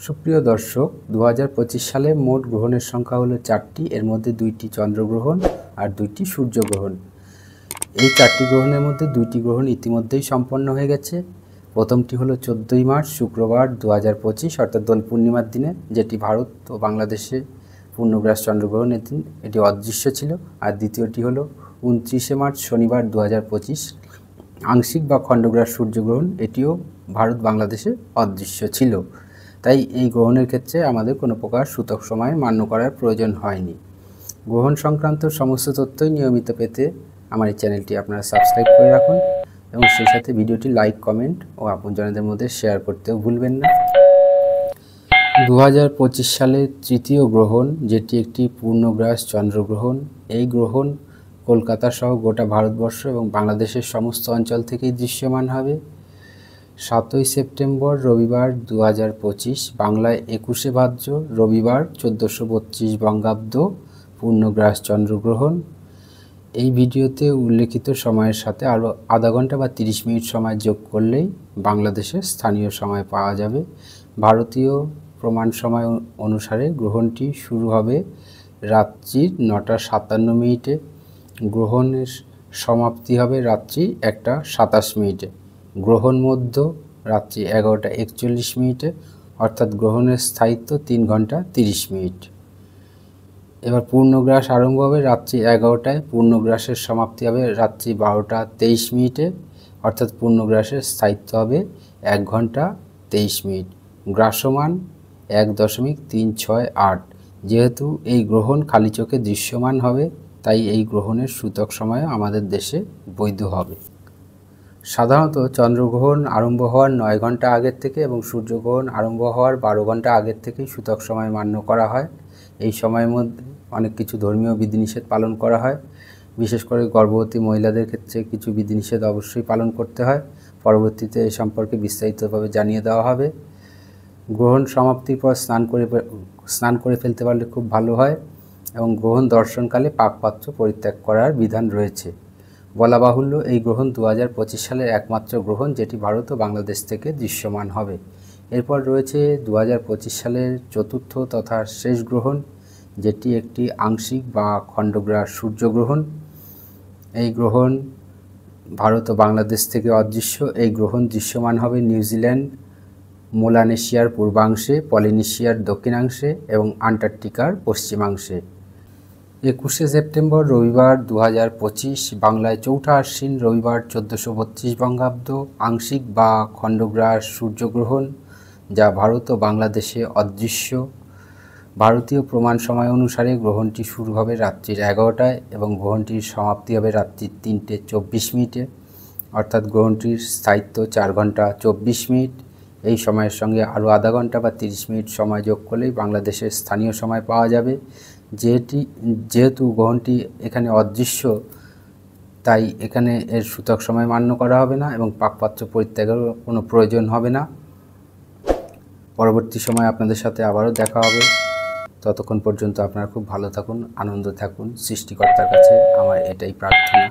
সুপ্রিয় দর্শক, 2025 সালে মোট গ্রহণের সংখ্যা হলো 4টি। এর মধ্যে 2টি চন্দ্রগ্রহণ আর 2টি সূর্যগ্রহণ। এই 4টি গ্রহণের মধ্যে 2টি গ্রহণ ইতিমধ্যেই সম্পন্ন হয়ে গেছে। প্রথমটি হলো 14ই মার্চ শুক্রবার 2025 অর্থাৎ দোল পূর্ণিমার দিনে, যেটি ভারত ও বাংলাদেশে পূর্ণগ্রাস চন্দ্রগ্রহণের দিন, এটি অদৃশ্য ছিল। আর দ্বিতীয়টি হলো 29শে মার্চ শনিবার 2025 আংশিক বা খণ্ডগ্রাস সূর্যগ্রহণ, এটিও ভারত বাংলাদেশে অদৃশ্য ছিল। তাই এই গ্রহণের ক্ষেত্রে আমাদের কোনো প্রকার সূতক সময় মান্য করার প্রয়োজন হয়নি। গ্রহণ সংক্রান্ত সমস্ত তথ্যই নিয়মিত পেতে আমার এই চ্যানেলটি আপনারা সাবস্ক্রাইব করে রাখুন এবং সেই সাথে ভিডিওটি লাইক, কমেন্ট ও আপনজনদের মধ্যে শেয়ার করতেও ভুলবেন না। 2025 সালের তৃতীয় গ্রহণ, যেটি একটি পূর্ণগ্রাস চন্দ্রগ্রহণ, এই গ্রহণ কলকাতা সহ গোটা ভারতবর্ষ এবং বাংলাদেশের সমস্ত অঞ্চল থেকেই দৃশ্যমান হবে। 7ই সেপ্টেম্বর রবিবার 2025 বাংলায় 21শে ভাদ্র রবিবার 1432 বঙ্গাব্দ পূর্ণগ্রাস চন্দ্রগ্রহণ। এই ভিডিওতে উল্লেখিত সময়ের সাথে আরও আধা ঘন্টা বা 30 মিনিট সময় যোগ করলেই বাংলাদেশের স্থানীয় সময় পাওয়া যাবে। ভারতীয় প্রমাণ সময় অনুসারে গ্রহণটি শুরু হবে রাত্রি 9টা 57 মিনিটে। গ্রহণের সমাপ্তি হবে রাত্রি 1টা 27 মিনিটে। গ্রহণ মধ্য রাত্রি 11টা 41 মিনিটে, অর্থাৎ গ্রহণের স্থায়িত্ব 3 ঘন্টা 30 মিনিট। এবার পূর্ণগ্রাস আরম্ভ হবে রাত্রি 11টায়, পূর্ণগ্রাসের সমাপ্তি হবে রাত্রি 12টা 23 মিনিটে, অর্থাৎ পূর্ণগ্রাসের স্থায়িত্ব হবে 1 ঘন্টা 23 মিনিট। গ্রাসমান 1.368। যেহেতু এই গ্রহণ খালি চোখে দৃশ্যমান হবে, তাই এই গ্রহণের সূতক সময় আমাদের দেশে বৈধ হবে। সাধারণত চন্দ্রগ্রহণ আরম্ভ হওয়ার 9 ঘন্টা আগের থেকে এবং সূর্যগ্রহণ আরম্ভ হওয়ার 12 ঘন্টা আগের থেকেই সূতক সময় মান্য করা হয়। এই সময়ের মধ্যে অনেক কিছু ধর্মীয় বিধিনিষেধ পালন করা হয়। বিশেষ করে গর্ভবতী মহিলাদের ক্ষেত্রে কিছু বিধিনিষেধ অবশ্যই পালন করতে হয়। পরবর্তীতে এ সম্পর্কে বিস্তারিতভাবে জানিয়ে দেওয়া হবে। গ্রহণ সমাপ্তির পর স্নান করে ফেলতে পারলে খুব ভালো হয় এবং গ্রহণ দর্শনকালে পাকপাত্র পরিত্যাগ করার বিধান রয়েছে। বলা বাহুল্য, এই গ্রহণ 2025 সালের একমাত্র গ্রহণ যেটি ভারত ও বাংলাদেশ থেকে দৃশ্যমান হবে। এরপর রয়েছে 2025 সালের চতুর্থ তথা শেষ গ্রহণ, যেটি একটি আংশিক বা খণ্ডগ্রাস সূর্যগ্রহণ। এই গ্রহণ ভারত ও বাংলাদেশ থেকে অদৃশ্য। এই গ্রহণ দৃশ্যমান হবে নিউজিল্যান্ড, মেলানেশিয়ার পূর্বাংশে, পলিনেশিয়ার দক্ষিণাংশে এবং আন্টার্কটিকার পশ্চিমাংশে। 21শে সেপ্টেম্বর রবিবার 2025 বাংলায় 4ঠা আশ্বিন রবিবার 1432 বঙ্গাব্দ আংশিক বা খণ্ডগ্রাস সূর্যগ্রহণ, যা ভারত ও বাংলাদেশে অদৃশ্য। ভারতীয় প্রমাণ সময় অনুসারে গ্রহণটি শুরু হবে রাত্রি 11টায় এবং গ্রহণটির সমাপ্তি হবে রাত্রি 3টে 24 মিনিটে, অর্থাৎ গ্রহণটির স্থায়িত্ব 4 ঘন্টা 24 মিনিট। এই সময়ের সঙ্গে আরও আধা ঘন্টা বা 30 মিনিট সময় যোগ করলেই বাংলাদেশের স্থানীয় সময় পাওয়া যাবে। যেহেতু গ্রহণটি এখানে অদৃশ্য, তাই এখানে এর সূতক সময় মান্য করা হবে না এবং পাকপাত্র পরিত্যাগেরও কোনো প্রয়োজন হবে না। পরবর্তী সময় আপনাদের সাথে আবারও দেখা হবে। ততক্ষণ পর্যন্ত আপনারা খুব ভালো থাকুন, আনন্দ থাকুন। সৃষ্টিকর্তার কাছে আমার এটাই প্রার্থনা।